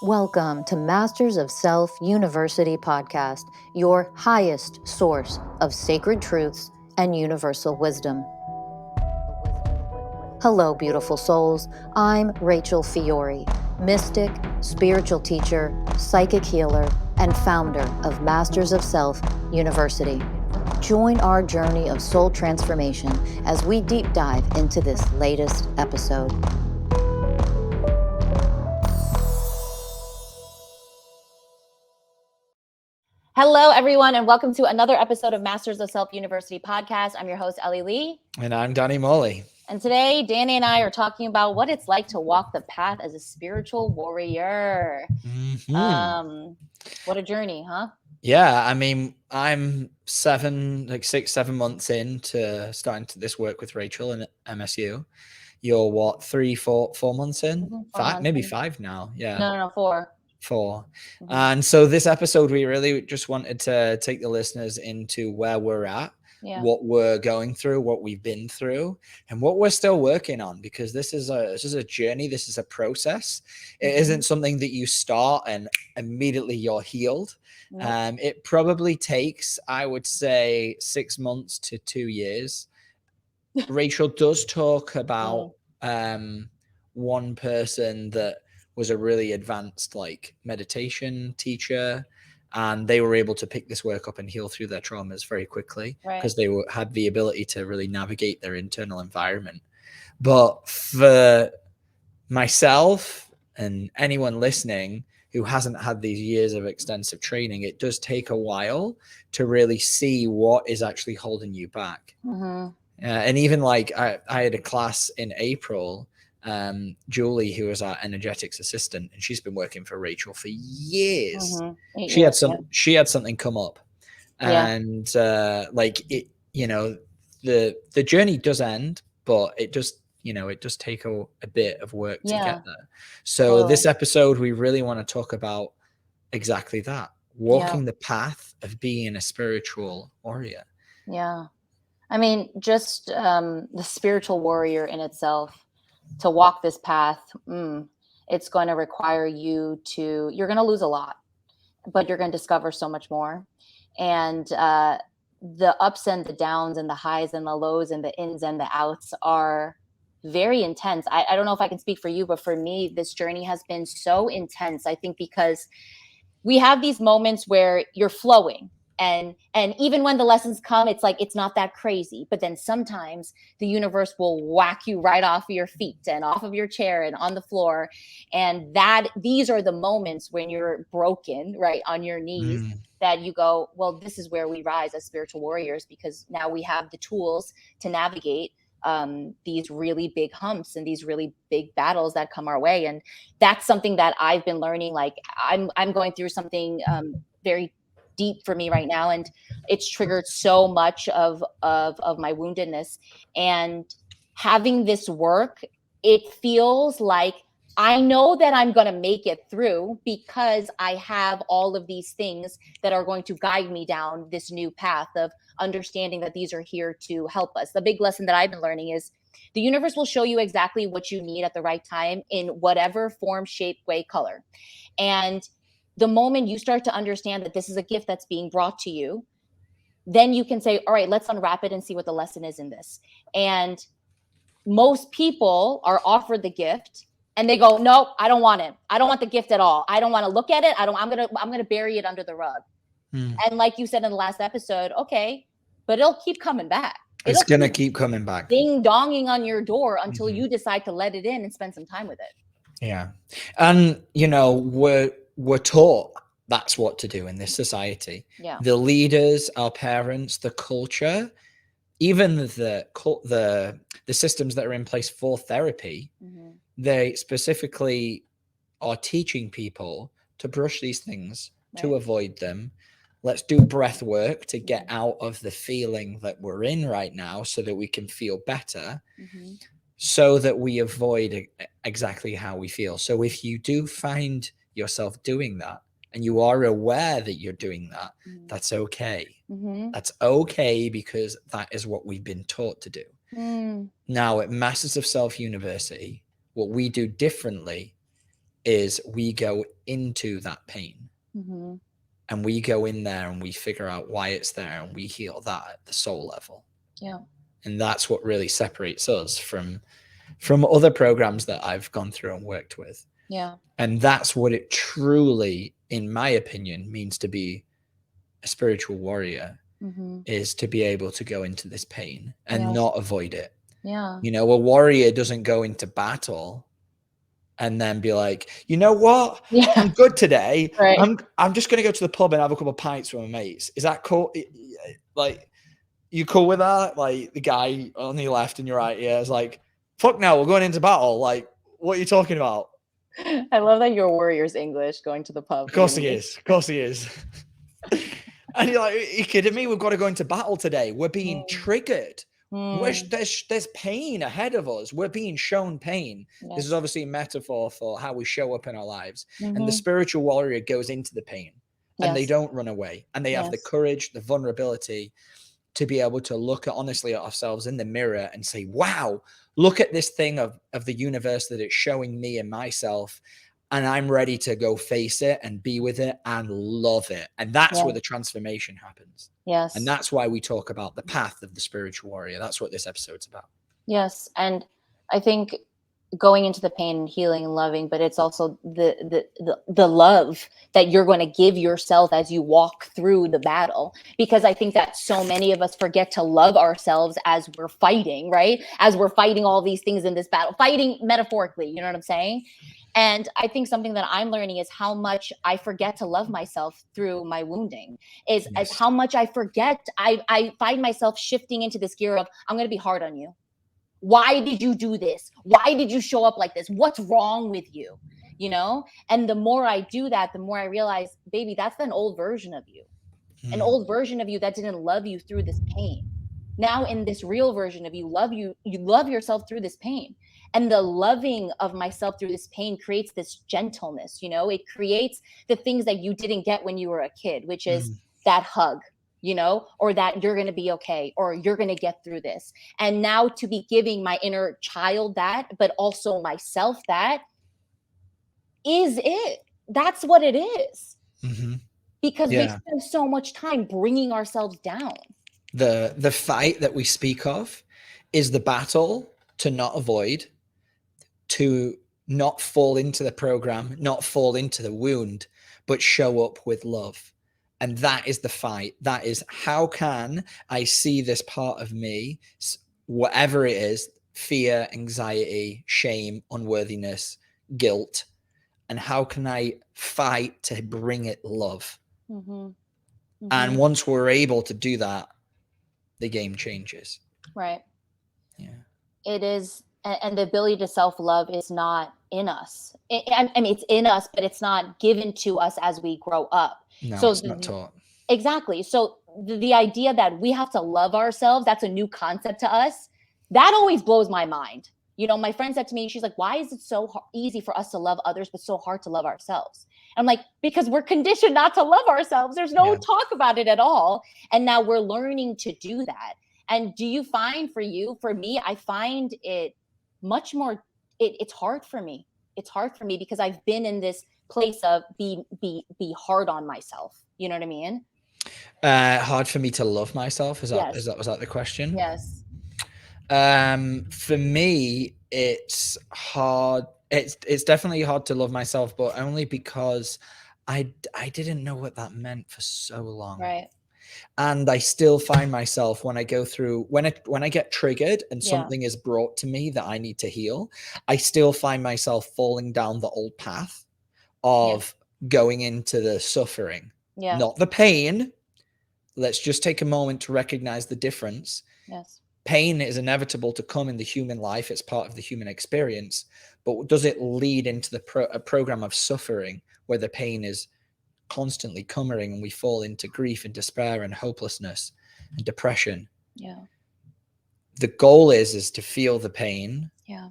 Welcome to Masters of Self University podcast, your highest source of sacred truths and universal wisdom. Hello, beautiful souls. I'm Rachel Fiori, mystic, spiritual teacher, psychic healer, and founder of Masters of Self University. Join our journey of soul transformation as we deep dive into this latest episode. Hello, everyone, and welcome to another episode of Masters of Self University podcast. I'm your host, Ellie Lee. And I'm Morley. And today, Danny and I are talking about what it's like to walk the path as a spiritual warrior. Mm-hmm. What a journey, huh? Yeah, I mean, I'm 6, 7 months into starting this work with Rachel in MSU. You're what, 3, 4 months in? Mm-hmm, 5, maybe 5 now. Yeah. No, 4. 4. Mm-hmm. And so this episode, we really just wanted to take the listeners into where we're at, what we're going through, what we've been through, and what we're still working on, because this is a journey. This is a process. It isn't something that you start and immediately you're healed. Nope. It probably takes, I would say, 6 months to 2 years. Rachel does talk about one person that was a really advanced meditation teacher, and they were able to pick this work up and heal through their traumas very quickly because they had the ability to really navigate their internal environment. But for myself and anyone listening who hasn't had these years of extensive training, it does take a while to really see what is actually holding you back. And even I had a class in April, Julie, who was our energetics assistant, and she's been working for Rachel for years. She had something come up, and the journey does end, but it does take a bit of work to get there. So this episode, we really want to talk about exactly that, walking the path of being a spiritual warrior. Yeah. I mean, just the spiritual warrior in itself, to walk this path, it's going to require you're going to lose a lot, but you're going to discover so much more. And the ups and the downs and the highs and the lows and the ins and the outs are very intense. I don't know if I can speak for you, but for me, this journey has been so intense. I think because we have these moments where you're flowing. And even when the lessons come, it's like, it's not that crazy. But then sometimes the universe will whack you right off of your feet and off of your chair and on the floor. And these are the moments when you're broken, right, on your knees, that you go, well, this is where we rise as spiritual warriors, because now we have the tools to navigate these really big humps and these really big battles that come our way. And that's something that I've been learning. Like I'm going through something very deep for me right now, and it's triggered so much of my woundedness. And having this work, it feels like I know that I'm going to make it through, because I have all of these things that are going to guide me down this new path of understanding that these are here to help us. The big lesson that I've been learning is the universe will show you exactly what you need at the right time, in whatever form, shape, way, color. And the moment you start to understand that this is a gift that's being brought to you, then you can say, all right, let's unwrap it and see what the lesson is in this. And most people are offered the gift and they go, nope, I don't want it. I don't want the gift at all. I don't want to look at it. I'm going to bury it under the rug. And like you said in the last episode, okay, but it'll keep coming back. It's going to keep coming back. Ding donging on your door until you decide to let it in and spend some time with it. Yeah. And, we're taught that's what to do in this society. Yeah. The leaders, our parents, the culture, even the systems that are in place for therapy, they specifically are teaching people to brush these things, to avoid them. Let's do breath work to get out of the feeling that we're in right now so that we can feel better, so that we avoid exactly how we feel. So if you do find yourself doing that and you are aware that you're doing that, that's okay. That's okay, because that is what we've been taught to do. Now at Masters of Self University, what we do differently is we go into that pain. Mm-hmm. And we go in there and we figure out why it's there and we heal that at the soul level. Yeah. And that's what really separates us from other programs that I've gone through and worked with. Yeah. And that's what it truly, in my opinion, means to be a spiritual warrior, is to be able to go into this pain and not avoid it. Yeah. You know, a warrior doesn't go into battle and then be like, you know what? Yeah. I'm good today. Right. I'm just going to go to the pub and have a couple of pints with my mates. Is that cool? Like, you cool with that? Like, the guy on your left and your right here is like, fuck no, we're going into battle. Like, what are you talking about? I love that your warrior's English, going to the pub. Of course he is. Of course he is. And you're like, are you kidding me? We've got to go into battle today. We're being triggered. There's pain ahead of us. We're being shown pain. Yes. This is obviously a metaphor for how we show up in our lives. And the spiritual warrior goes into the pain and they don't run away. And they have the courage, the vulnerability to be able to look honestly at ourselves in the mirror and say, wow, look at this thing of the universe that it's showing me and myself. And I'm ready to go face it and be with it and love it. And that's where the transformation happens. Yes. And that's why we talk about the path of the spiritual warrior. That's what this episode's about. Yes. And I think going into the pain and healing and loving, but it's also the love that you're going to give yourself as you walk through the battle. Because I think that so many of us forget to love ourselves as we're fighting, right? As we're fighting all these things in this battle, fighting metaphorically, you know what I'm saying? And I think something that I'm learning is how much I forget to love myself through my wounding, is how much I forget. I find myself shifting into this gear of, I'm going to be hard on you. Why did you do this? Why did you show up like this? What's wrong with you? You know? And the more I do that, the more I realize, baby, that's an old version of you. An old version of you that didn't love you through this pain. Now in this real version of you love yourself through this pain. And the loving of myself through this pain creates this gentleness, you know? It creates the things that you didn't get when you were a kid, which is that hug, you know, or that you're going to be okay, or you're going to get through this. And now to be giving my inner child that, but also myself that, is it. That's what it is. Because we spend so much time bringing ourselves down. The fight that we speak of is the battle to not avoid, to not fall into the program, not fall into the wound, but show up with love. And that is the fight. That is, how can I see this part of me, whatever it is, fear, anxiety, shame, unworthiness, guilt, and how can I fight to bring it love? And once we're able to do that, the game changes. Right. Yeah. It is. And the ability to self-love is not in us. I mean, it's in us, but it's not given to us as we grow up. No, so it's not taught. Exactly. So the idea that we have to love ourselves, that's a new concept to us. That always blows my mind. You know, my friend said to me, she's like, why is it so easy for us to love others, but so hard to love ourselves? I'm like, because we're conditioned not to love ourselves. There's no talk about it at all. And now we're learning to do that. And do you find for me, I find it much more, it's hard for me. It's hard for me because I've been in this place of be hard on myself. You know what I mean? Hard for me to love myself. Was that the question? Yes. For me, it's hard. It's definitely hard to love myself, but only because I didn't know what that meant for so long. Right. And I still find myself when I go through, when I get triggered and something is brought to me that I need to heal, I still find myself falling down the old path of going into the suffering, not the pain. Let's just take a moment to recognize the difference. Yes. Pain is inevitable to come in the human life. It's part of the human experience. But does it lead into a program of suffering where the pain is constantly coming and we fall into grief and despair and hopelessness and depression? Yeah. The goal is to feel the pain. Yeah.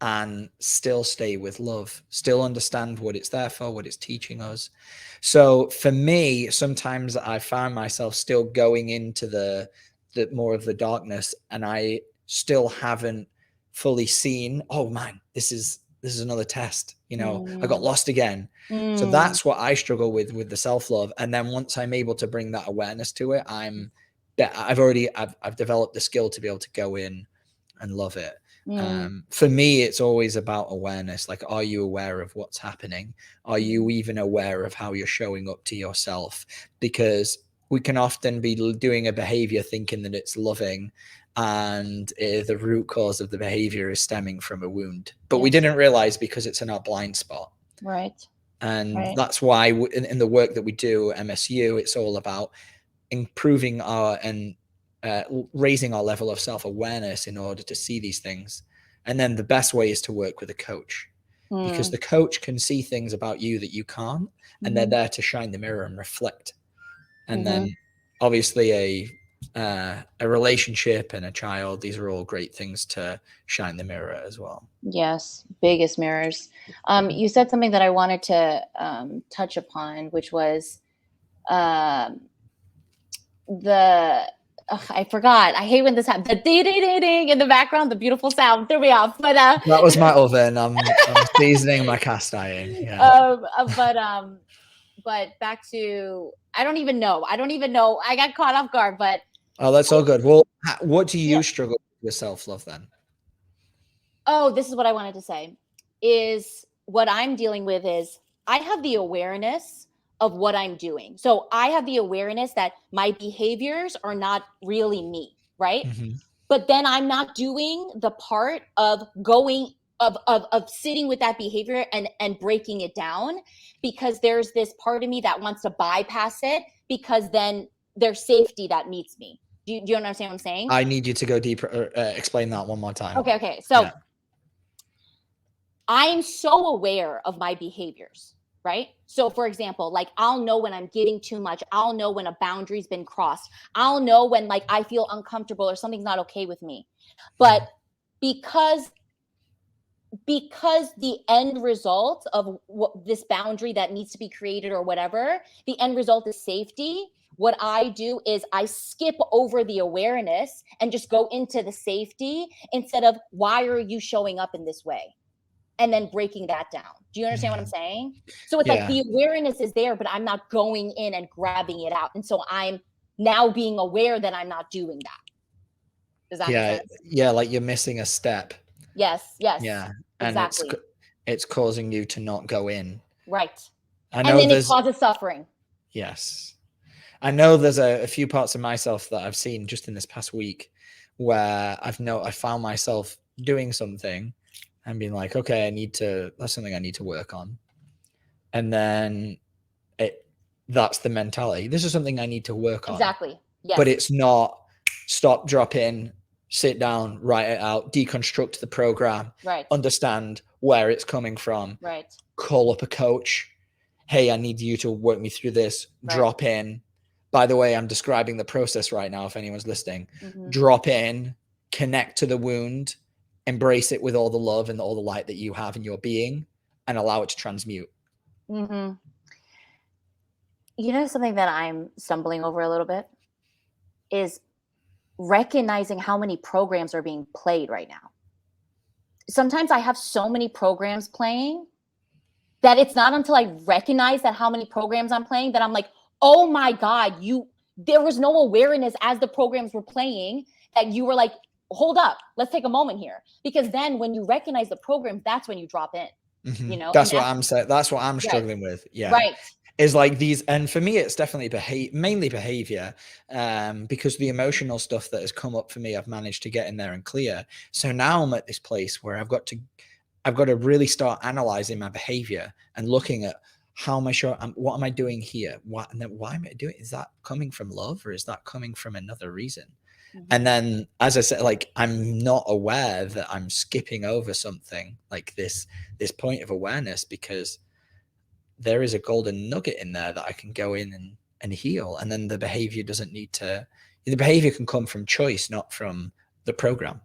And still stay with love, still understand what it's there for, what it's teaching us. So for me, sometimes I find myself still going into the more of the darkness, and I still haven't fully seen, oh man, this is this is another test. You know, I got lost again. Mm. So that's what I struggle with the self-love. And then once I'm able to bring that awareness to it, I've developed the skill to be able to go in and love it. For me, it's always about awareness. Like, are you aware of what's happening? Are you even aware of how you're showing up to yourself? Because we can often be doing a behavior thinking that it's loving, and the root cause of the behavior is stemming from a wound, but we didn't realize because it's in our blind spot. Right. And that's why in the work that we do at MSU, it's all about improving our and raising our level of self-awareness in order to see these things. And then the best way is to work with a coach, because the coach can see things about you that you can't, and they're there to shine the mirror and reflect. And then obviously a relationship and a child, these are all great things to shine the mirror as well. Yes, biggest mirrors. You said something that I wanted to touch upon, which was I forgot. I hate when this happens. The ding ding ding ding in the background, the beautiful sound threw me off. But that was my oven. I'm seasoning my cast iron. Yeah. But back to I don't even know. I got caught off guard. But that's all good. Well, what do you struggle with self-love then? Oh, this is what I wanted to say. Is what I'm dealing with is I have the awareness of what I'm doing. So I have the awareness that my behaviors are not really me, right? But then I'm not doing the part of going of sitting with that behavior and breaking it down, because there's this part of me that wants to bypass it, because then there's safety that meets me. Do you understand what I'm saying? I need you to go deeper. Explain that one more time. Okay. So I'm so aware of my behaviors, right? So for example, like I'll know when I'm getting too much. I'll know when a boundary's been crossed. I'll know when like I feel uncomfortable or something's not okay with me. But because the end result of this boundary that needs to be created or whatever, the end result is safety. What I do is I skip over the awareness and just go into the safety instead of why are you showing up in this way? And then breaking that down. Do you understand what I'm saying? So it's like the awareness is there, but I'm not going in and grabbing it out. And so I'm now being aware that I'm not doing that. Does that make sense? Yeah, like you're missing a step. Yes. Yeah. Exactly. And it's causing you to not go in. Right. I know, and then it causes suffering. Yes. I know there's a few parts of myself that I've seen just in this past week where I found myself doing something and being like, okay, that's something I need to work on. And then that's the mentality. This is something I need to work on. Exactly. Yes. But it's not stop, drop in, sit down, write it out, deconstruct the program, right. Understand where it's coming from, right. Call up a coach. Hey, I need you to work me through this, right. Drop in. By the way, I'm describing the process right now if anyone's listening. Drop in, connect to the wound, embrace it with all the love and all the light that you have in your being, and allow it to transmute. You know, something that I'm stumbling over a little bit is recognizing how many programs are being played right now. Sometimes I have so many programs playing that it's not until I recognize that how many programs I'm playing that I'm like, oh my God, there was no awareness as the programs were playing that you were like, hold up, let's take a moment here. Because then when you recognize the programs, that's when you drop in. You know, that's what I'm saying. That's what I'm struggling with. Yeah. Right. Is like these, and for me, it's definitely mainly behavior, because the emotional stuff that has come up for me, I've managed to get in there and clear. So now I'm at this place where I've got to really start analyzing my behavior and looking at how am I sure, what am I doing here? Why am I doing? Is that coming from love or is that coming from another reason? And then, as I said, like, I'm not aware that I'm skipping over something like this point of awareness, because there is a golden nugget in there that I can go in and heal. And then the behavior the behavior can come from choice, not from the program.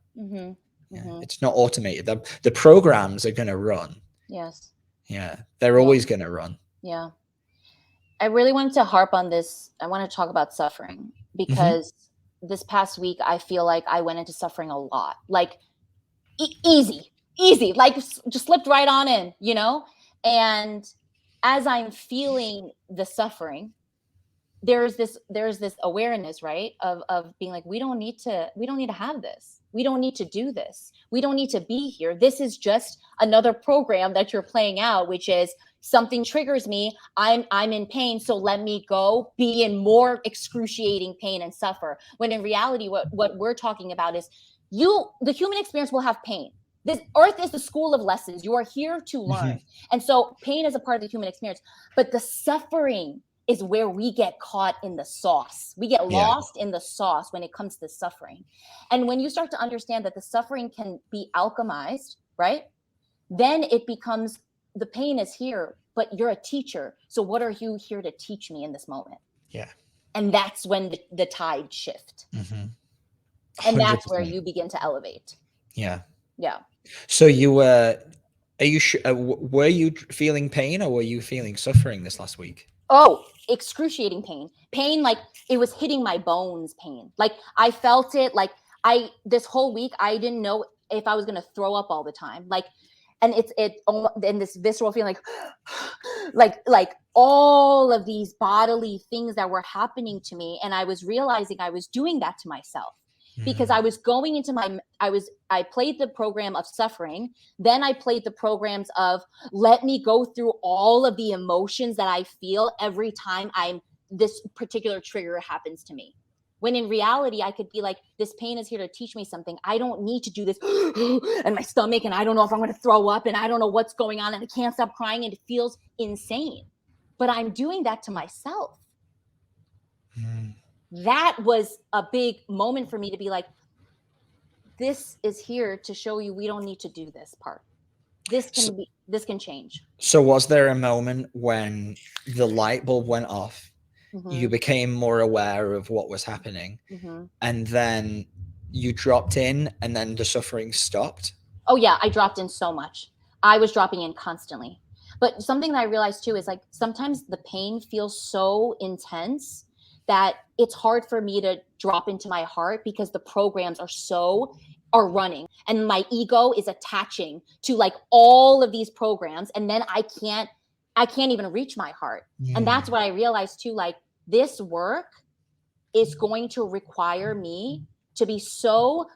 It's not automated. The programs are going to run. Yes. Yeah. They're always going to run. Yeah. I really wanted to harp on this. I want to talk about suffering because this past week, I feel like I went into suffering a lot, like easy. easy, like just slipped right on in, you know? And as I'm feeling the suffering, there's this awareness, right? Of being like, we don't need to have this. We don't need to do this. We don't need to be here. This is just another program that you're playing out, which is something triggers me. I'm in pain. So let me go be in more excruciating pain and suffer. When in reality, what we're talking about is the human experience will have pain. This earth is the school of lessons. You are here to learn. And so pain is a part of the human experience, but the suffering is where we get caught in the sauce. We get lost in the sauce when it comes to suffering. And when you start to understand that the suffering can be alchemized, right? Then it becomes, the pain is here, but you're a teacher. So what are you here to teach me in this moment? Yeah. And that's when the tide shift. And that's where you begin to elevate. Yeah. Yeah. So you were you feeling pain, or were you feeling suffering this last week? Oh, excruciating pain, like it was hitting my bones pain. Like I felt it, like this whole week, I didn't know if I was going to throw up all the time. Like, and and this visceral feeling like all of these bodily things that were happening to me. And I was realizing I was doing that to myself. Because I was going into I played the program of suffering. Then I played the programs of let me go through all of the emotions that I feel every time this particular trigger happens to me. When in reality, I could be like, this pain is here to teach me something. I don't need to do this and my stomach, and I don't know if I'm going to throw up, and I don't know what's going on, and I can't stop crying, and it feels insane. But I'm doing that to myself. That was a big moment for me to be like, this is here to show you we don't need to do this part. This can change. So was there a moment when the light bulb went off, you became more aware of what was happening, and then you dropped in, and then the suffering stopped? Oh yeah, I dropped in so much. I was dropping in constantly. But something that I realized too is like sometimes the pain feels so intense that it's hard for me to drop into my heart because the programs are running, and my ego is attaching to like all of these programs, and then I can't even reach my heart. And that's what I realized too, like this work is going to require me to be so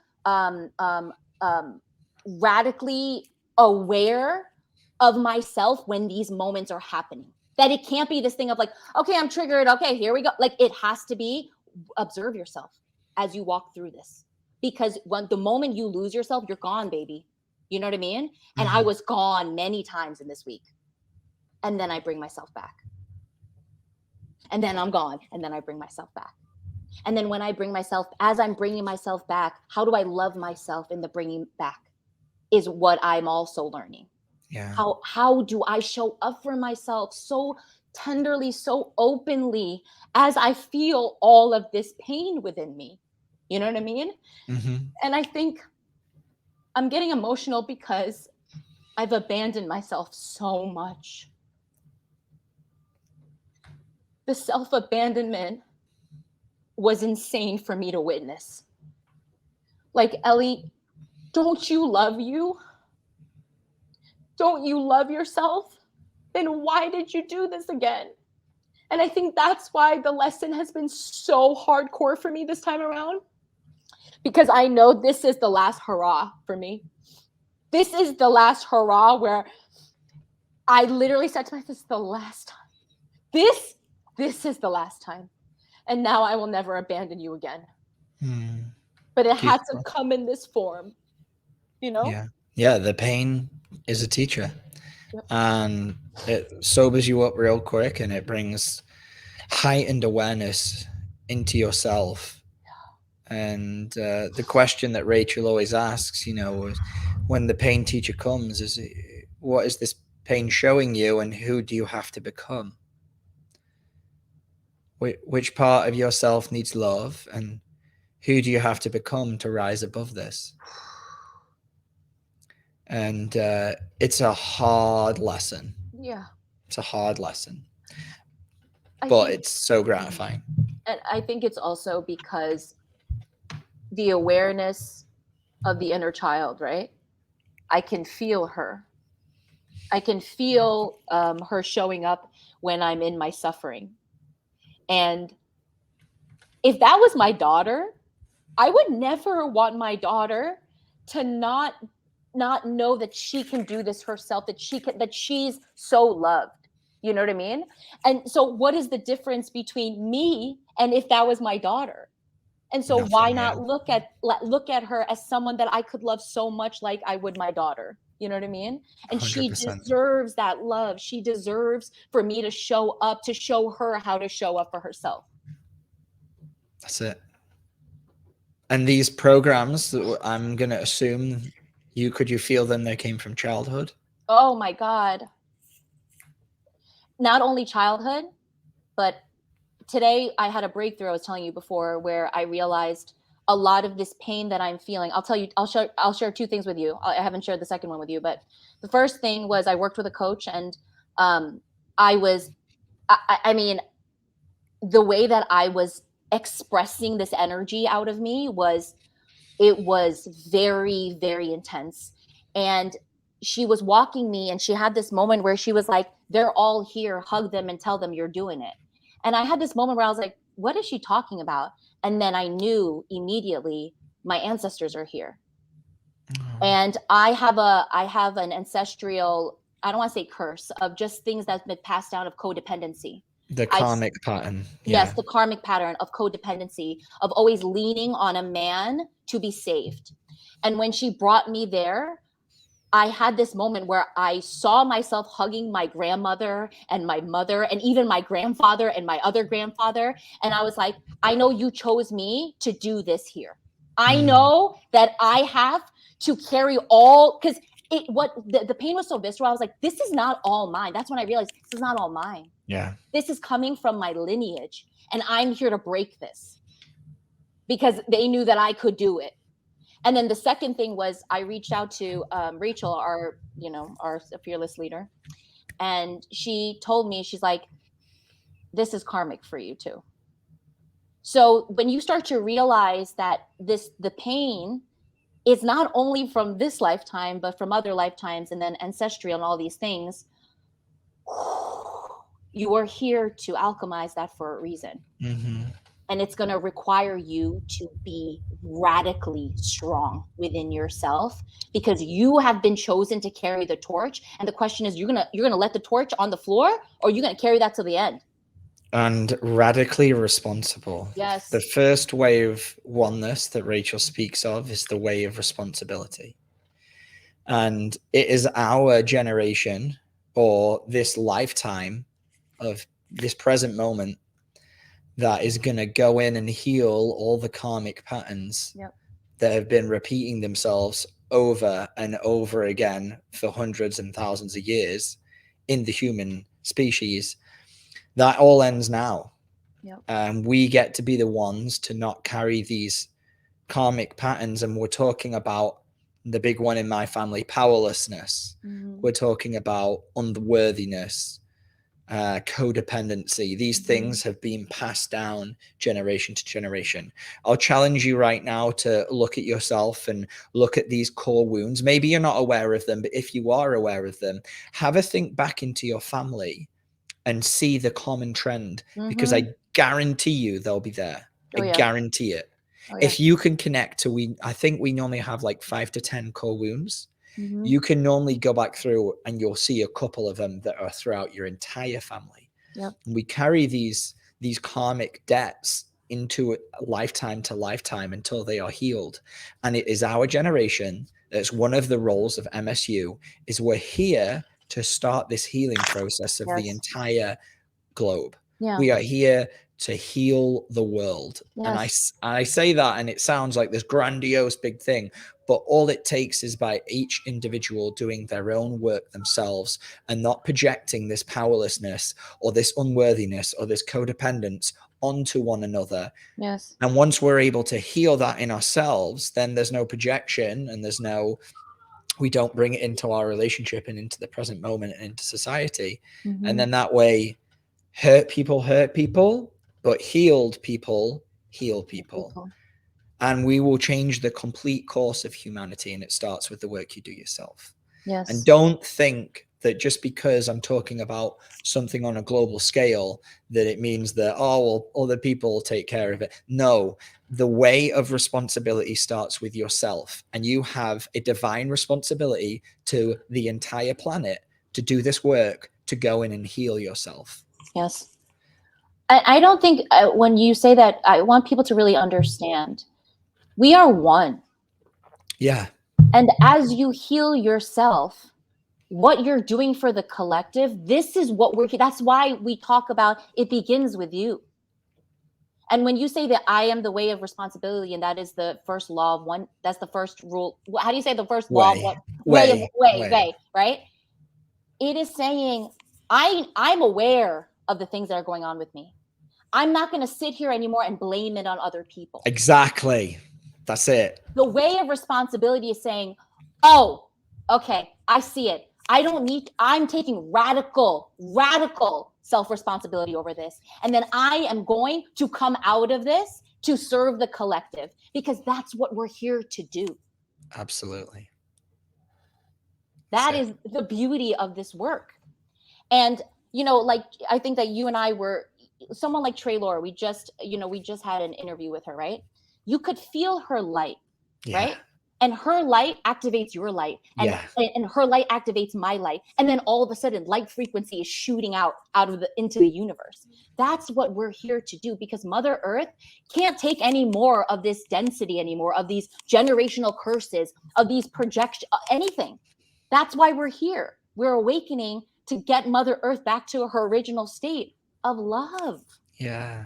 radically aware of myself when these moments are happening. That it can't be this thing of like, okay, I'm triggered. Okay, here we go. Like it has to be observe yourself as you walk through this. Because when the moment you lose yourself, you're gone, baby. You know what I mean? And I was gone many times in this week. And then I bring myself back. And then I'm gone. And then I bring myself back. And then when I bring myself, as I'm bringing myself back, how do I love myself in the bringing back is what I'm also learning. Yeah. How do I show up for myself so tenderly, so openly as I feel all of this pain within me? You know what I mean? And I think I'm getting emotional because I've abandoned myself so much. The self-abandonment was insane for me to witness. Like, Ellie, don't you love you? Don't you love yourself? Then why did you do this again? And I think that's why the lesson has been so hardcore for me this time around. Because I know this is the last hurrah for me. This is the last hurrah where I literally said to myself, this is the last time. This is the last time. And now I will never abandon you again. But it had to come in this form, you know? Yeah, the pain is a teacher. And it sobers you up real quick, and it brings heightened awareness into yourself. And the question that Rachel always asks, you know, is when the pain teacher comes, is what is this pain showing you, and who do you have to become? Which part of yourself needs love, and who do you have to become to rise above this? And it's a hard lesson. Yeah. It's a hard lesson. But it's so gratifying. And I think it's also because the awareness of the inner child, right? I can feel her. I can feel her showing up when I'm in my suffering. And if that was my daughter, I would never want my daughter to not know that she can do this herself, that she's so loved. You know what I mean? And so what is the difference between me and if that was my daughter? And so why not look at her as someone that I could love so much like I would my daughter? You know what I mean? And 100%. She deserves that love. She deserves for me to show up, to show her how to show up for herself. That's it. And these programs, I'm going to assume could you feel them they came from childhood? Oh my God. Not only childhood, but today I had a breakthrough I was telling you before where I realized a lot of this pain that I'm feeling. I'll share two things with you. I haven't shared the second one with you, but the first thing was I worked with a coach, and I mean, the way that I was expressing this energy out of me was very, very intense. And she was walking me, and she had this moment where she was like, they're all here, hug them and tell them you're doing it. And I had this moment where I was like, what is she talking about? And then I knew immediately my ancestors are here. And I have an ancestral, I don't want to say curse, of just things that's been passed down of codependency. The karmic pattern. Yes, the karmic pattern of codependency, of always leaning on a man to be saved. And when she brought me there, I had this moment where I saw myself hugging my grandmother and my mother and even my grandfather and my other grandfather. And I was like, I know you chose me to do this here. I know that I have to carry all, because the pain was so visceral. I was like, this is not all mine. That's when I realized this is not all mine. Yeah. This is coming from my lineage, and I'm here to break this because they knew that I could do it. And then the second thing was I reached out to Rachel, our fearless leader. And she told me, she's like, this is karmic for you too. So when you start to realize that the pain is not only from this lifetime, but from other lifetimes and then ancestral and all these things, you are here to alchemize that for a reason. Mm-hmm. And it's going to require you to be radically strong within yourself because you have been chosen to carry the torch. And the question is, you're gonna let the torch on the floor, or you're gonna carry that to the end. And radically responsible. Yes. The first way of oneness that Rachel speaks of is the way of responsibility. And it is our generation, or this lifetime of this present moment, that is going to go in and heal all the karmic patterns that have been repeating themselves over and over again for hundreds and thousands of years in the human species. That all ends now. And we get to be the ones to not carry these karmic patterns. And we're talking about the big one in my family, powerlessness. We're talking about unworthiness, codependency. These things have been passed down generation to generation. I'll challenge you right now to look at yourself and look at these core wounds. Maybe you're not aware of them, but if you are aware of them, have a think back into your family and see the common trend, because I guarantee you they'll be there. I guarantee it. If you can connect to, I think we normally have like 5 to 10 core wounds. You can normally go back through and you'll see a couple of them that are throughout your entire family. We carry these karmic debts into lifetime to lifetime until they are healed. And it is our generation, that's one of the roles of MSU, is we're here to start this healing process of the entire globe. We are here to heal the world. And I say that, and it sounds like this grandiose big thing, but all it takes is by each individual doing their own work themselves and not projecting this powerlessness or this unworthiness or this codependence onto one another. And once we're able to heal that in ourselves, then there's no projection, and we don't bring it into our relationship and into the present moment and into society. And then that way, hurt people, but healed people heal people. and we will change the complete course of humanity. And it starts with the work you do yourself. Yes. And don't think that just because I'm talking about something on a global scale, that it means that, oh, well, other people will take care of it. No, the way of responsibility starts with yourself. And you have a divine responsibility to the entire planet to do this work, to go in and heal yourself. Yes. I don't think when you say that, I want people to really understand we are one. Yeah. And as you heal yourself, what you're doing for the collective, this is what that's why we talk about it begins with you. And when you say that I am the way of responsibility, and that is the first law of one, that's the first rule. How do you say the first law of what? Way, right? It is saying I'm aware of the things that are going on with me. I'm not going to sit here anymore and blame it on other people. Exactly. That's it. The way of responsibility is saying, oh, okay, I see it. I'm taking radical self-responsibility over this. And then I am going to come out of this to serve the collective, because that's what we're here to do. Absolutely. That is the beauty of this work. And, like, I think that you and I were, someone like Traylor, we just had an interview with her, right? You could feel her light, right? And her light activates your light, and her light activates my light. And then all of a sudden, light frequency is shooting into the universe. That's what we're here to do, because Mother Earth can't take any more of this density anymore, of these generational curses, of these projections, anything. That's why we're here. We're awakening to get Mother Earth back to her original state of love. Yeah.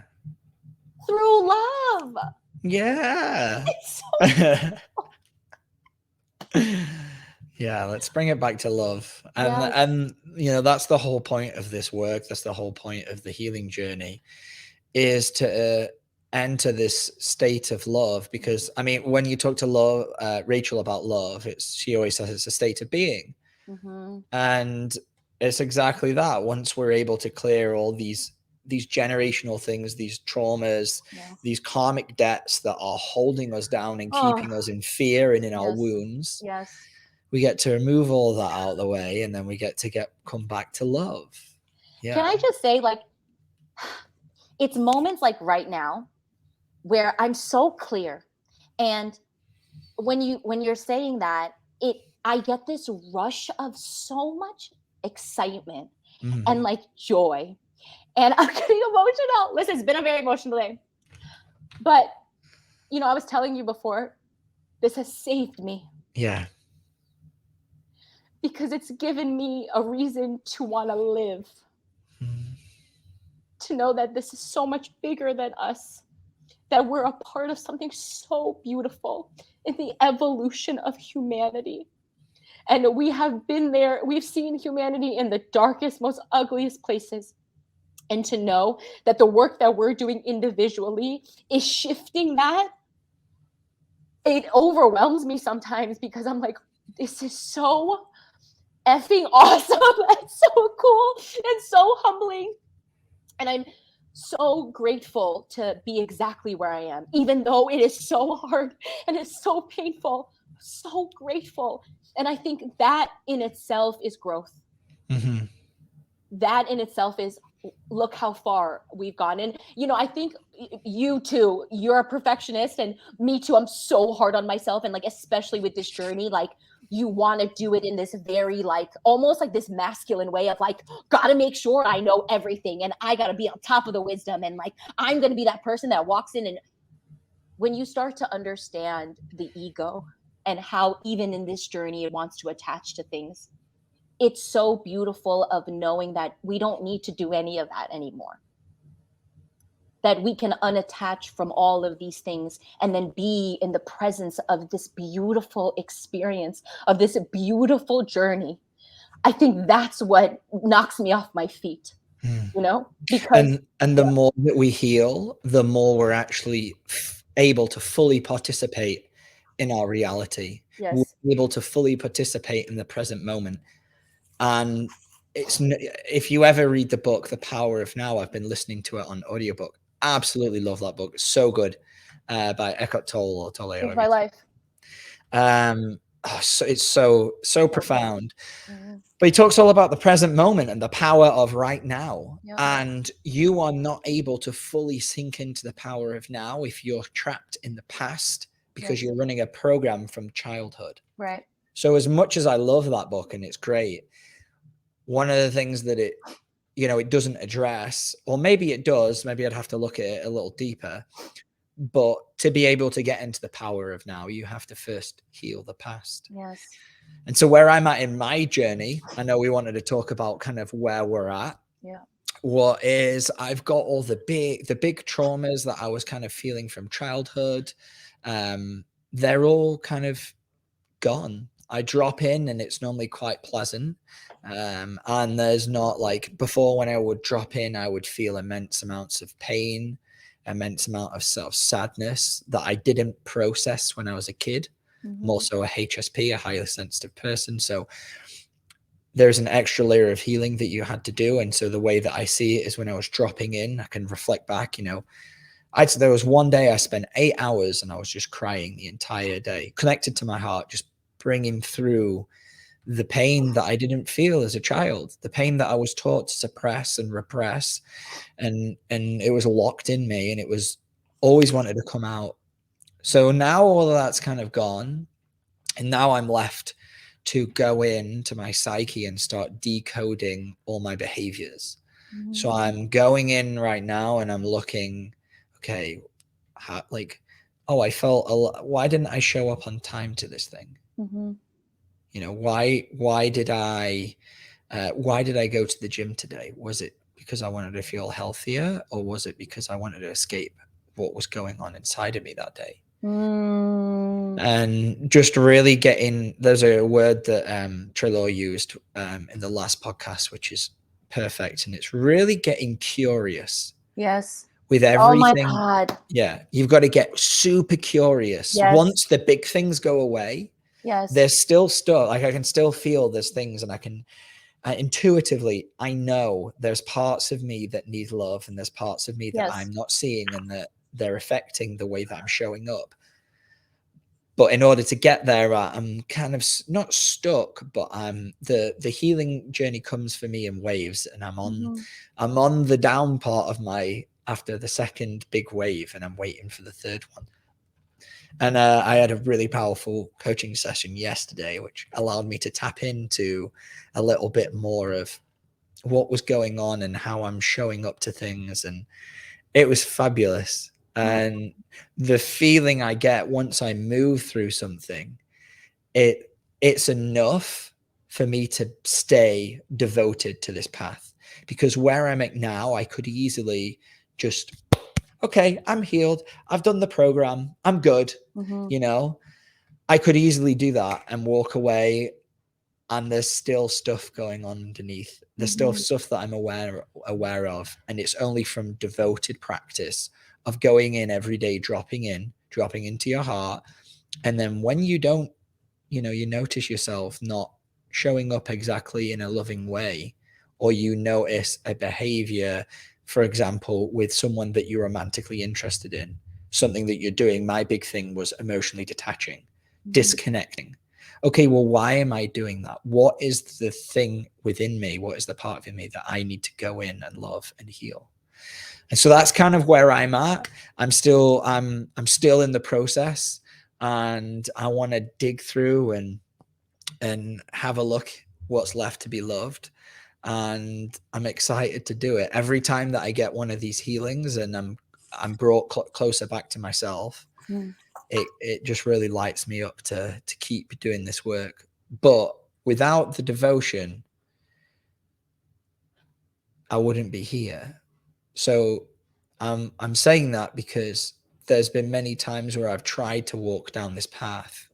Through love. Yeah. It's so yeah, let's bring it back to love. And that's the whole point of this work. That's the whole point of the healing journey, is to enter this state of love. Because when you talk to Rachel about love, she always says it's a state of being. Mm-hmm. And it's exactly that. Once we're able to clear all these generational things, these traumas, these karmic debts that are holding us down and keeping us in fear and in our wounds, we get to remove all that out of the way, and then we get to come back to love. Yeah. Can I just say, like, it's moments like right now where I'm so clear, and when you're saying that, I get this rush of so much excitement and like joy. And I'm getting emotional. Listen, it's been a very emotional day. But, I was telling you before, this has saved me. Yeah. Because it's given me a reason to want to live. To know that this is so much bigger than us. That we're a part of something so beautiful in the evolution of humanity. And we have been there. We've seen humanity in the darkest, most ugliest places. And to know that the work that we're doing individually is shifting that, it overwhelms me sometimes, because I'm like, this is so effing awesome. That's so cool and so humbling. And I'm so grateful to be exactly where I am, even though it is so hard and it's so painful. So grateful. And I think that in itself is growth. Mm-hmm. That in itself is, look how far we've gone. And, I think you too, you're a perfectionist, and me too. I'm so hard on myself. And like, especially with this journey, like, you want to do it in this very, like, almost like this masculine way of like, got to make sure I know everything, and I got to be on top of the wisdom. And like, I'm going to be that person that walks in. And when you start to understand the ego and how even in this journey, it wants to attach to things, it's so beautiful of knowing that we don't need to do any of that anymore. That we can unattach from all of these things and then be in the presence of this beautiful experience, of this beautiful journey. I think that's what knocks me off my feet, because and the more that we heal, the more we're actually able to fully participate in our reality. We're able to fully participate in the present moment. And if you ever read the book, The Power of Now, I've been listening to it on audiobook. Absolutely love that book. It's so good. by Eckhart Tolle or Tolle. Changed my life. So it's so profound. But he talks all about the present moment and the power of right now. And you are not able to fully sink into the power of now if you're trapped in the past because you're running a program from childhood. Right. So as much as I love that book and it's great, one of the things that it, you know, it doesn't address, or maybe it does, maybe I'd have to look at it a little deeper, but to be able to get into the power of now, you have to first heal the past. Yes. And so where I'm at in my journey, I know we wanted to talk about kind of where we're at. Yeah. What is, I've got all the big traumas that I was kind of feeling from childhood. They're all kind of gone. I drop in and it's normally quite pleasant. And there's not like before, when I would drop in, I would feel immense amounts of pain, immense amount of sort of sadness that I didn't process when I was a kid. I'm also a HSP, a highly sensitive person. So there's an extra layer of healing that you had to do. And so the way that I see it is when I was dropping in, I can reflect back, you know, there was one day I spent 8 hours and I was just crying the entire day, connected to my heart, just bringing through the pain that I didn't feel as a child, the pain that I was taught to suppress and repress. And it was locked in me and it was always wanted to come out. So now all of that's kind of gone. And now I'm left to go into my psyche and start decoding all my behaviors. So I'm going in right now and I'm looking, okay, how, like, oh, I felt why didn't I show up on time to this thing? You know, why did I go to the gym today? Was it because I wanted to feel healthier, or was it because I wanted to escape what was going on inside of me that day? And just really getting, there's a word that Trelaw used in the last podcast, which is perfect, and it's really getting curious. Yes. With everything. Oh my God. Yeah, you've got to get super curious. Once the big things go away, there's still stuff. Like I can still feel there's things, and I can intuitively, I know there's parts of me that need love, and there's parts of me that I'm not seeing, and that they're affecting the way that I'm showing up. But in order to get there, I'm kind of not stuck, but the healing journey comes for me in waves, and I'm on the down part of after the second big wave, and I'm waiting for the third one. And I had a really powerful coaching session yesterday, which allowed me to tap into a little bit more of what was going on and how I'm showing up to things. And it was fabulous. And the feeling I get once I move through something, it's enough for me to stay devoted to this path. Because where I'm at now, I could easily just, okay, I'm healed. I've done the program. I'm good. You know, I could easily do that and walk away, and there's still stuff going on underneath. There's still stuff that I'm aware of. And it's only from devoted practice of going in every day, dropping into your heart. And then when you don't, you know, you notice yourself not showing up exactly in a loving way, or you notice a behavior, for example, with someone that you're romantically interested in, something that you're doing. My big thing was emotionally detaching, disconnecting. Okay, well, why am I doing that? What is the thing within me? What is the part of me that I need to go in and love and heal? And so that's kind of where I'm at. I'm still in the process, and I want to dig through and have a look what's left to be loved. And I'm excited to do it. Every time that I get one of these healings and I'm brought closer back to myself, it just really lights me up to keep doing this work. But without the devotion, I wouldn't be here. So I'm saying that because there's been many times where I've tried to walk down this path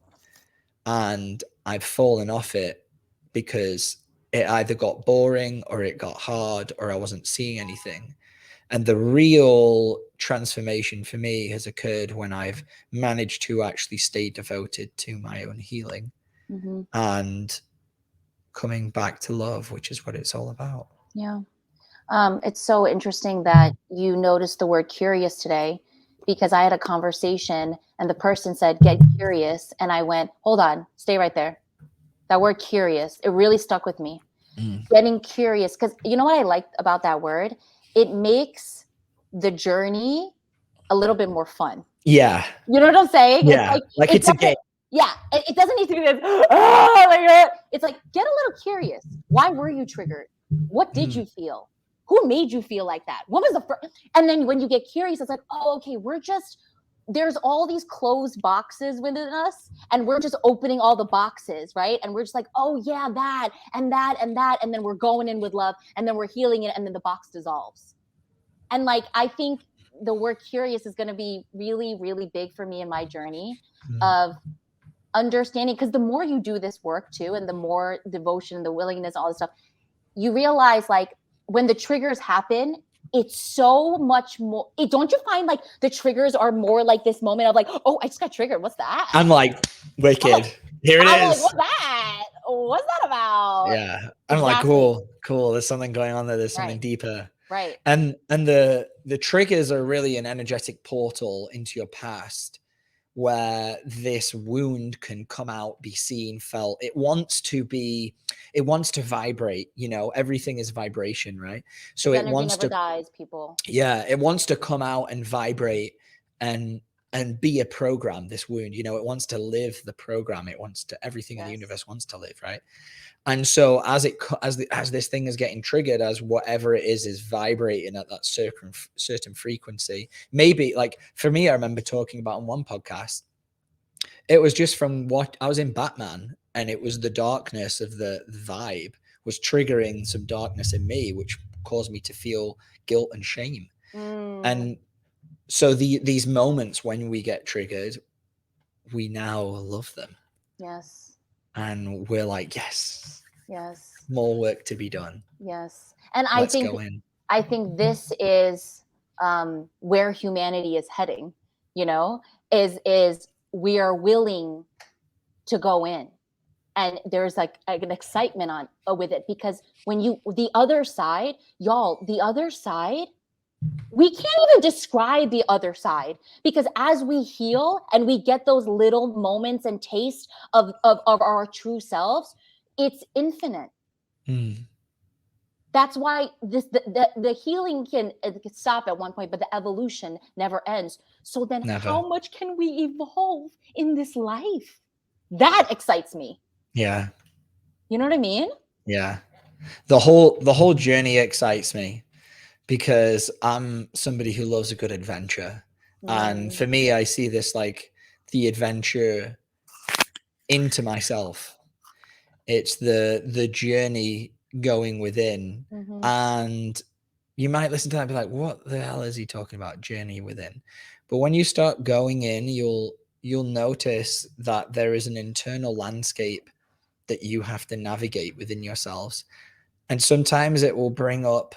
and I've fallen off it because it either got boring or it got hard or I wasn't seeing anything. And the real transformation for me has occurred when I've managed to actually stay devoted to my own healing and coming back to love, which is what it's all about. Yeah. It's so interesting that you noticed the word curious today, because I had a conversation and the person said, get curious. And I went, hold on, stay right there. That word curious, it really stuck with me. Getting curious. Because you know what I liked about that word? It makes the journey a little bit more fun. Yeah. You know what I'm saying? Yeah. It's a game. Yeah. It doesn't need to be this, oh my God. It's like, get a little curious. Why were you triggered? What did you feel? Who made you feel like that? What was the first? And then when you get curious, it's like, oh, okay, there's all these closed boxes within us, and we're just opening all the boxes, right? And we're just like, oh yeah, that and that and that, and then we're going in with love, and then we're healing it, and then the box dissolves. And like, I think the word curious is going to be really, really big for me in my journey of understanding, because the more you do this work too, and the more devotion, the willingness, all this stuff, you realize like when the triggers happen, it's so much more. Don't you find like the triggers are more like this moment of like, oh, I just got triggered. What's that? I'm like, wicked. Here it is. Like, what's that? What's that about? Yeah. I'm like, cool. There's something going on there. There's something deeper. Right. And the triggers are really an energetic portal into your past where this wound can come out, be seen, felt. It wants to vibrate, everything is vibration, right? So it wants to dies, people. Yeah, it wants to come out and vibrate and be a program, this wound, it wants to live the program. It wants to, everything in the universe wants to live, right? And so as this thing is getting triggered, as whatever it is vibrating at that certain frequency, maybe like for me, I remember talking about on one podcast, it was just from what I was in Batman, and it was the darkness of the vibe was triggering some darkness in me, which caused me to feel guilt and shame. And so these moments when we get triggered, we now love them. Yes. And we're like, yes, more work to be done. Yes. And I think this is where humanity is heading, is we are willing to go in, and there's like an excitement with it, because when the other side, we can't even describe the other side, because as we heal and we get those little moments and taste of our true selves, it's infinite. That's why the healing can stop at one point, but the evolution never ends. So then how much can we evolve in this life? That excites me. Yeah. You know what I mean? Yeah. The whole journey excites me, because I'm somebody who loves a good adventure. And for me, I see this like the adventure into myself. It's the journey going within. And you might listen to that and be like, what the hell is he talking about, journey within? But when you start going in, you'll notice that there is an internal landscape that you have to navigate within yourselves. And sometimes it will bring up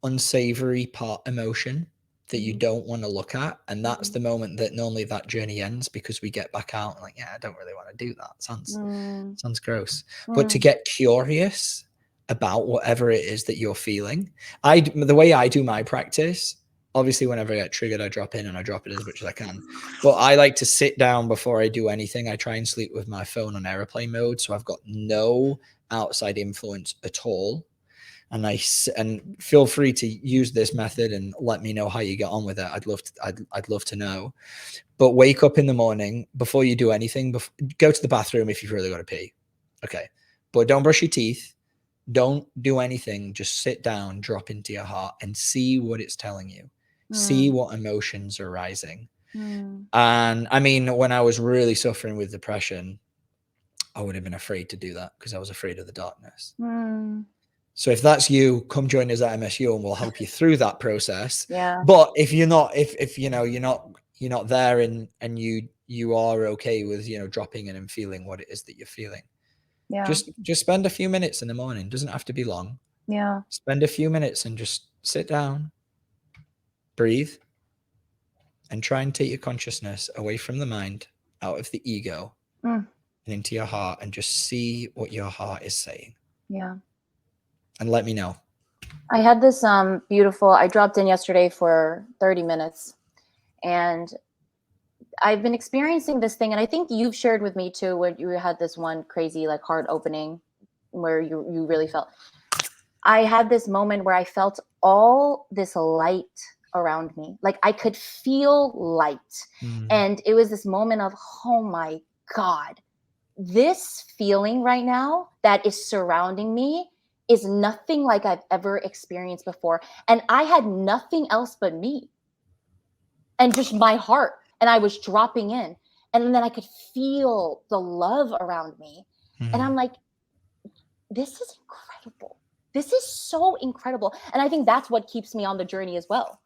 unsavory emotion that you don't want to look at, and that's the moment that normally that journey ends, because we get back out and like, yeah, I don't really want to do that. Sounds gross. But to get curious about whatever it is that you're feeling, the way I do my practice, obviously whenever I get triggered, I drop in and I drop it as much as I can, but I like to sit down before I do anything. I try and sleep with my phone on airplane mode, so I've got no outside influence at all. And feel free to use this method and let me know how you get on with it. I'd love to know. But wake up in the morning before you do anything. Go to the bathroom if you've really got to pee. Okay. But don't brush your teeth. Don't do anything. Just sit down, drop into your heart, and see what it's telling you. See what emotions are rising. And I mean, when I was really suffering with depression, I would have been afraid to do that because I was afraid of the darkness. So if that's you, come join us at MSU and we'll help you through that process. Yeah. But if you're not, if you're not there and you are okay with, dropping in and feeling what it is that you're feeling. Yeah. Just spend a few minutes in the morning. It doesn't have to be long. Yeah. Spend a few minutes and just sit down, breathe, and try and take your consciousness away from the mind, out of the ego, and into your heart, and just see what your heart is saying. Yeah. And let me know. I had this beautiful, I dropped in yesterday for 30 minutes, And I've been experiencing this thing, and I think you've shared with me too, where you had this one crazy like heart opening where you really felt. I had this moment where I felt all this light around me. Like I could feel light. And it was this moment of, oh my God, this feeling right now that is surrounding me is nothing like I've ever experienced before. And I had nothing else but me and just my heart. And I was dropping in. And then I could feel the love around me. And I'm like, this is incredible. This is so incredible. And I think that's what keeps me on the journey as well,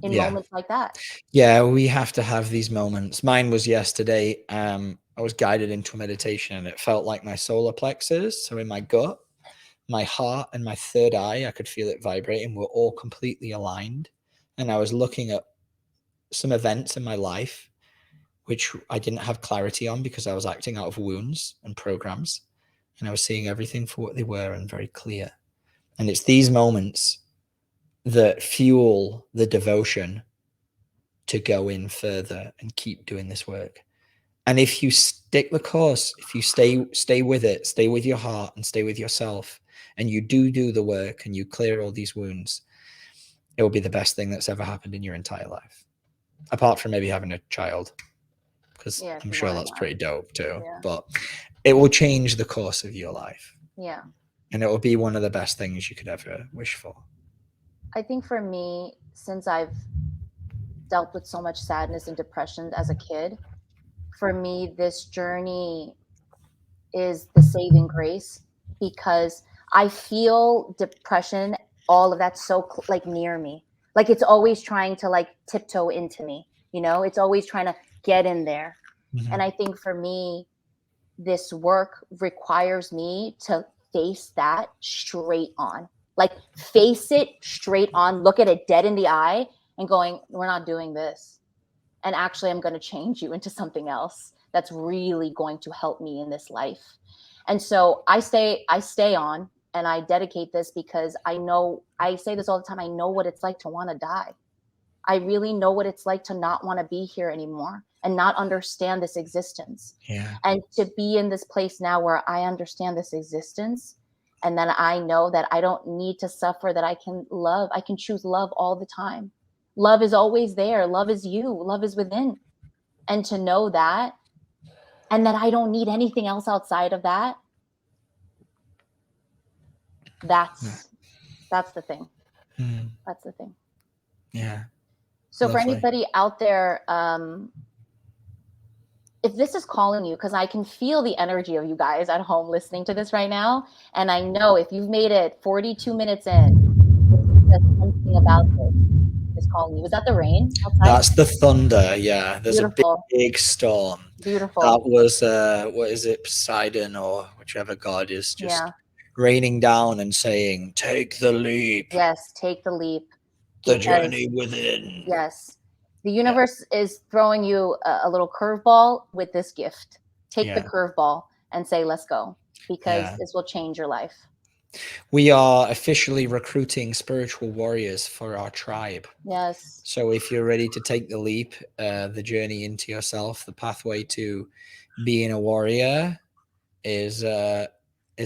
in moments like that. Yeah, we have to have these moments. Mine was yesterday. I was guided into a meditation, and it felt like my solar plexus, so in my gut, my heart, and my third eye, I could feel it vibrating, were all completely aligned. And I was looking at some events in my life which I didn't have clarity on because I was acting out of wounds and programs, and I was seeing everything for what they were and very clear. And it's these moments that fuel the devotion to go in further and keep doing this work. And if you stick the course, if you stay with it, stay with your heart and stay with yourself, and you do the work and you clear all these wounds, it will be the best thing that's ever happened in your entire life, apart from maybe having a child, because I'm sure that's pretty dope too. But it will change the course of your life. Yeah. And it will be one of the best things you could ever wish for. I think for me, since I've dealt with so much sadness and depression as a kid, for me, this journey is the saving grace, because I feel depression, all of that, so like near me. Like it's always trying to like tiptoe into me, you know, it's always trying to get in there. And I think for me, this work requires me to face that straight on, like face it straight on, look at it dead in the eye and going, we're not doing this. And actually, I'm going to change you into something else that's really going to help me in this life. And so I stay on, and I dedicate this because I know, I say this all the time, I know what it's like to want to die. I really know what it's like to not want to be here anymore and not understand this existence. Yeah. And to be in this place now where I understand this existence, and then I know that I don't need to suffer, that I can love, I can choose love all the time. Love is always there. Love is you. Love is within. And to know that, and that I don't need anything else outside of that, that's the thing. That's the thing. Yeah. So for anybody out there, if this is calling you, because I can feel the energy of you guys at home listening to this right now, and I know if you've made it 42 minutes in, there's something about this is calling you. Was that the rain outside? That's the thunder. Yeah, there's Beautiful. a big storm. Beautiful. That was what is it, Poseidon or whichever god is just raining down and saying, "Take the leap." Yes, take the leap. The journey within. Yes, the universe is throwing you a little curveball with this gift. Take the curveball and say, "Let's go," because this will change your life. We are officially recruiting spiritual warriors for our tribe. Yes. So if you're ready to take the leap, the journey into yourself, the pathway to being a warrior is a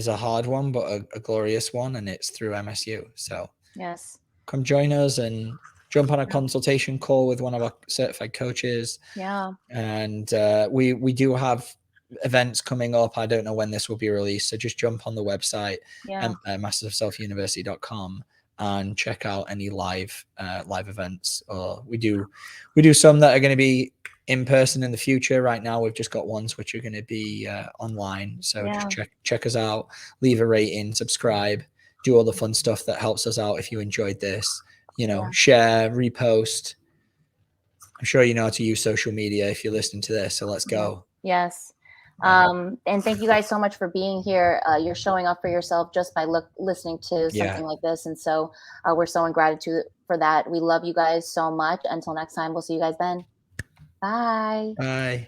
hard one, but a glorious one, and it's through MSU. So yes, come join us and jump on a consultation call with one of our certified coaches. Yeah. And we do have events coming up. I don't know when this will be released, so just jump on the website, mastersofselfuniversity.com, and check out any live events. Or we do some that are going to be in person in the future. Right now we've just got ones which are going to be online, so just check us out, leave a rating, subscribe, do all the fun stuff that helps us out. If you enjoyed this, share, repost. I'm sure you know how to use social media if you're listening to this, so let's go. Yes. And thank you guys so much for being here. You're showing up for yourself just by listening to something like this. And so we're so in gratitude for that. We love you guys so much. Until next time, we'll see you guys then. Bye. Bye.